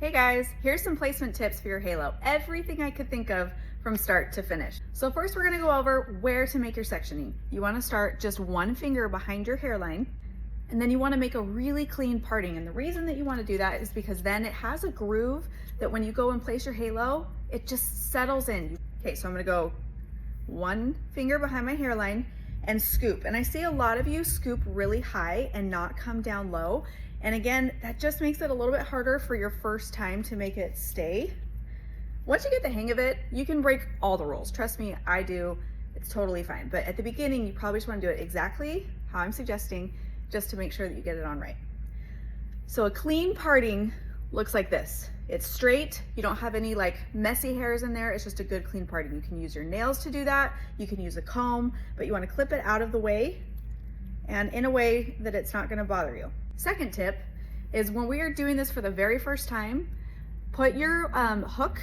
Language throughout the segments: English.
Hey guys, here's some placement tips for your halo. Everything I could think of from start to finish. So first we're gonna go over where to make your sectioning. You wanna start just one finger behind your hairline, and then you wanna make a really clean parting. And the reason that you wanna do that is because then it has a groove that when you go and place your halo, it just settles in. Okay, so I'm gonna go one finger behind my hairline and scoop. And I see a lot of you scoop really high and not come down low. And again, that just makes it a little bit harder for your first time to make it stay. Once you get the hang of it, you can break all the rules. Trust me, I do. It's totally fine. But at the beginning, you probably just want to do it exactly how I'm suggesting, just to make sure that you get it on right. So a clean parting looks like this. It's straight. You don't have any like messy hairs in there. It's just a good clean parting. You can use your nails to do that. You can use a comb, but you want to clip it out of the way and in a way that it's not going to bother you. Second tip is when we are doing this for the very first time, put your hook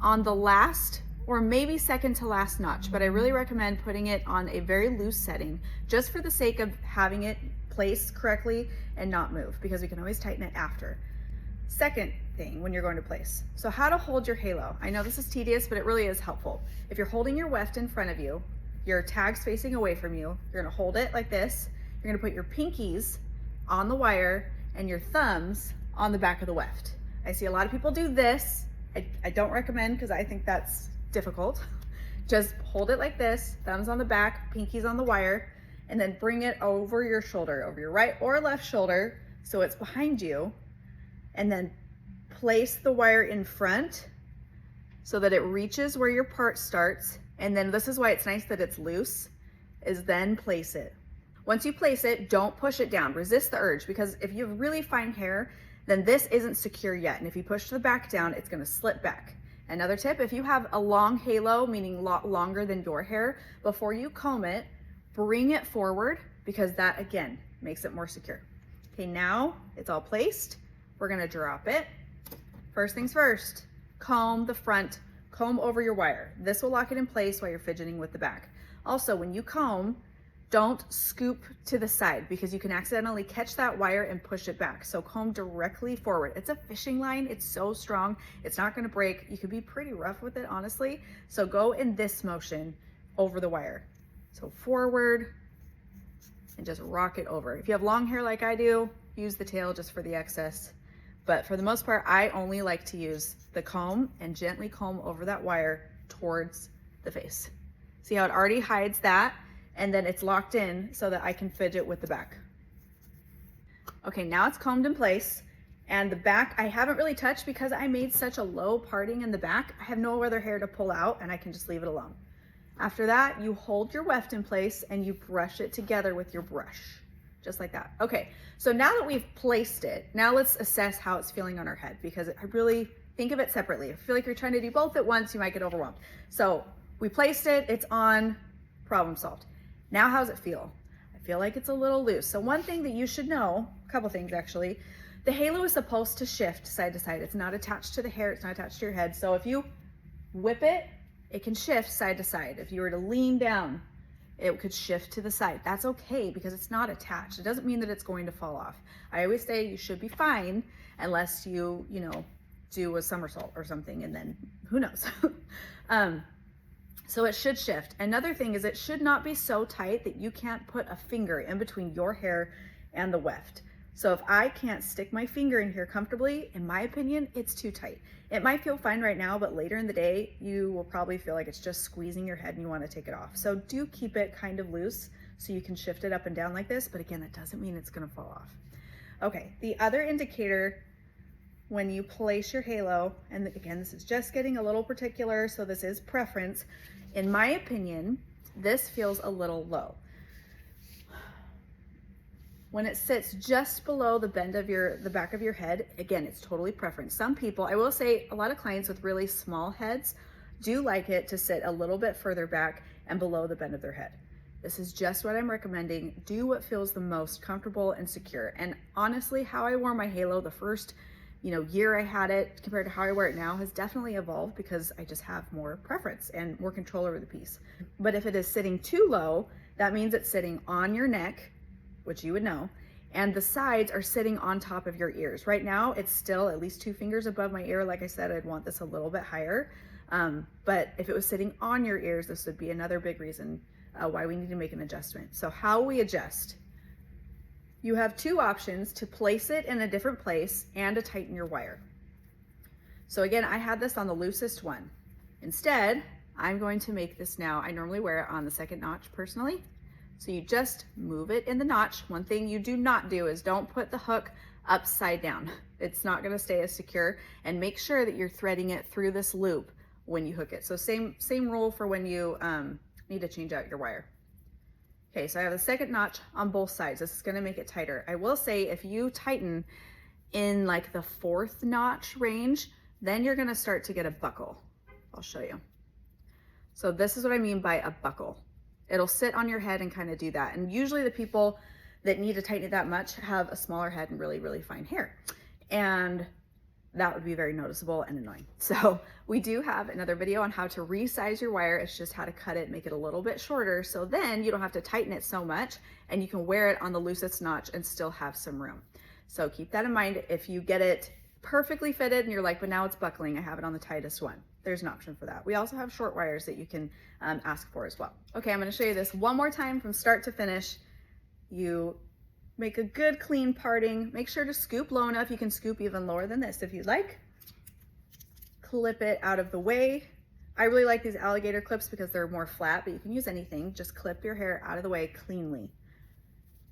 on the last or maybe second to last notch, but I really recommend putting it on a very loose setting just for the sake of having it placed correctly and not move, because we can always tighten it after. Second thing when you're going to place. So how to hold your halo. I know this is tedious, but it really is helpful. If you're holding your weft in front of you, your tag's facing away from you, you're gonna hold it like this. You're gonna put your pinkies on the wire and your thumbs on the back of the weft. I see a lot of people do this. I don't recommend, because I think that's difficult. Just hold it like this, thumbs on the back, pinkies on the wire, and then bring it over your shoulder, over your right or left shoulder, so it's behind you, and then place the wire in front so that it reaches where your part starts. And then this is why it's nice that it's loose, is then place it. Once you place it, don't push it down. Resist the urge, because if you have really fine hair, then this isn't secure yet. And if you push the back down, it's gonna slip back. Another tip, if you have a long halo, meaning a lot longer than your hair, before you comb it, bring it forward, because that, again, makes it more secure. Okay, now it's all placed. We're gonna drop it. First things first, comb the front, comb over your wire. This will lock it in place while you're fidgeting with the back. Also, when you comb, don't scoop to the side, because you can accidentally catch that wire and push it back. So comb directly forward. It's a fishing line. It's so strong. It's not going to break. You could be pretty rough with it, honestly. So go in this motion over the wire. So forward and just rock it over. If you have long hair like I do, use the tail just for the excess. But for the most part, I only like to use the comb and gently comb over that wire towards the face. See how it already hides that? And then it's locked in so that I can fidget with the back. Okay, now it's combed in place. And the back, I haven't really touched because I made such a low parting in the back. I have no other hair to pull out, and I can just leave it alone. After that, you hold your weft in place and you brush it together with your brush, just like that. Okay, so now that we've placed it, now let's assess how it's feeling on our head, because I really think of it separately. If you feel like you're trying to do both at once, you might get overwhelmed. So we placed it, it's on, problem solved. Now, how's it feel? I feel like it's a little loose. So one thing that you should know, a couple things actually, the halo is supposed to shift side to side. It's not attached to the hair, it's not attached to your head. So if you whip it, it can shift side to side. If you were to lean down, it could shift to the side. That's okay, because it's not attached. It doesn't mean that it's going to fall off. I always say you should be fine unless you do a somersault or something, and then who knows. So it should shift. Another thing is it should not be so tight that you can't put a finger in between your hair and the weft. So if I can't stick my finger in here comfortably, in my opinion, it's too tight. It might feel fine right now, but later in the day, you will probably feel like it's just squeezing your head and you want to take it off. So do keep it kind of loose so you can shift it up and down like this. But again, that doesn't mean it's going to fall off. Okay, the other indicator when you place your halo, and again, this is just getting a little particular, so this is preference. In my opinion, this feels a little low. When it sits just below the bend of the back of your head, again, it's totally preference. Some people, I will say, a lot of clients with really small heads do like it to sit a little bit further back and below the bend of their head. This is just what I'm recommending. Do what feels the most comfortable and secure. And honestly, how I wore my halo the first year I had it compared to how I wear it now has definitely evolved, because I just have more preference and more control over the piece. But if it is sitting too low, that means it's sitting on your neck, which you would know, and the sides are sitting on top of your ears. Right now, it's still at least 2 fingers above my ear. Like I said, I'd want this a little bit higher. But if it was sitting on your ears, this would be another big reason why we need to make an adjustment. So how we adjust. You have 2 options: to place it in a different place and to tighten your wire. So again, I had this on the loosest one. Instead, I'm going to make this now. I normally wear it on the 2nd notch personally. So you just move it in the notch. One thing you do not do is don't put the hook upside down. It's not gonna stay as secure, and make sure that you're threading it through this loop when you hook it. So same rule for when you need to change out your wire. Okay, so I have the 2nd notch on both sides. This is gonna make it tighter. I will say if you tighten in like the 4th notch range, then you're gonna start to get a buckle. I'll show you. So this is what I mean by a buckle. It'll sit on your head and kind of do that. And usually the people that need to tighten it that much have a smaller head and really, really fine hair. And that would be very noticeable and annoying. So we do have another video on how to resize your wire. It's just how to cut it, make it a little bit shorter. So then you don't have to tighten it so much, and you can wear it on the loosest notch and still have some room. So keep that in mind. If you get it perfectly fitted and you're like, but now it's buckling, I have it on the tightest one, there's an option for that. We also have short wires that you can ask for as well. Okay, I'm gonna show you this one more time from start to finish. You make a good clean parting. Make sure to scoop low enough. You can scoop even lower than this if you'd like. Clip it out of the way. I really like these alligator clips because they're more flat, but you can use anything. Just clip your hair out of the way cleanly.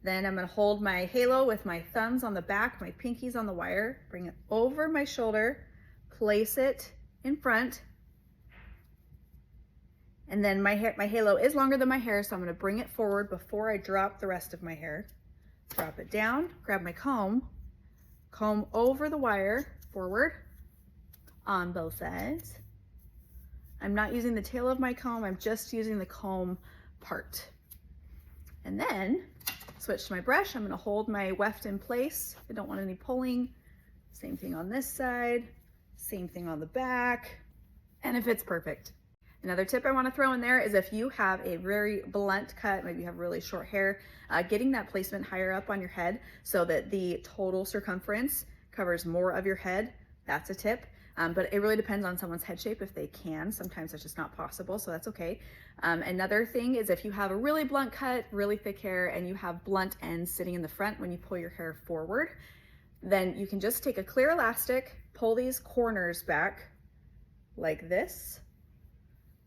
Then I'm gonna hold my halo with my thumbs on the back, my pinkies on the wire, bring it over my shoulder, place it in front. And then my halo is longer than my hair, so I'm gonna bring it forward before I drop the rest of my hair. Drop it down, grab my comb over the wire, forward on both sides. I'm not using the tail of my comb, I'm just using the comb part. And then switch to my brush. I'm gonna hold my weft in place. I don't want any pulling. Same thing on this side, same thing on the back, and it fits perfect. Another tip I want to throw in there is if you have a very blunt cut, maybe you have really short hair, getting that placement higher up on your head so that the total circumference covers more of your head, that's a tip. But it really depends on someone's head shape if they can. Sometimes that's just not possible, so that's okay. Another thing is if you have a really blunt cut, really thick hair, and you have blunt ends sitting in the front when you pull your hair forward, then you can just take a clear elastic, pull these corners back like this,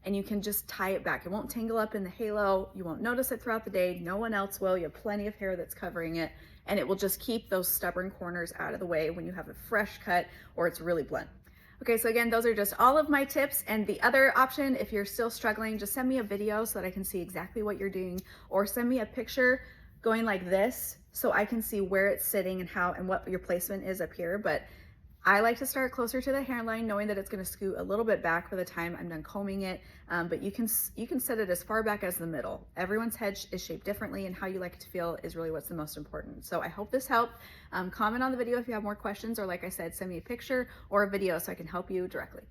and you can just tie it back. It won't tangle up in the halo. You won't notice it throughout the day. No one else will. You have plenty of hair that's covering it, and it will just keep those stubborn corners out of the way when you have a fresh cut or it's really blunt. Okay, so again, those are just all of my tips. And the other option, if you're still struggling, just send me a video so that I can see exactly what you're doing, or send me a picture going like this so I can see where it's sitting and how and what your placement is up here. But I like to start closer to the hairline, knowing that it's going to scoot a little bit back by the time I'm done combing it. But you can set it as far back as the middle. Everyone's head is shaped differently, and how you like it to feel is really what's the most important. So I hope this helped. Comment on the video if you have more questions, or like I said, send me a picture or a video so I can help you directly.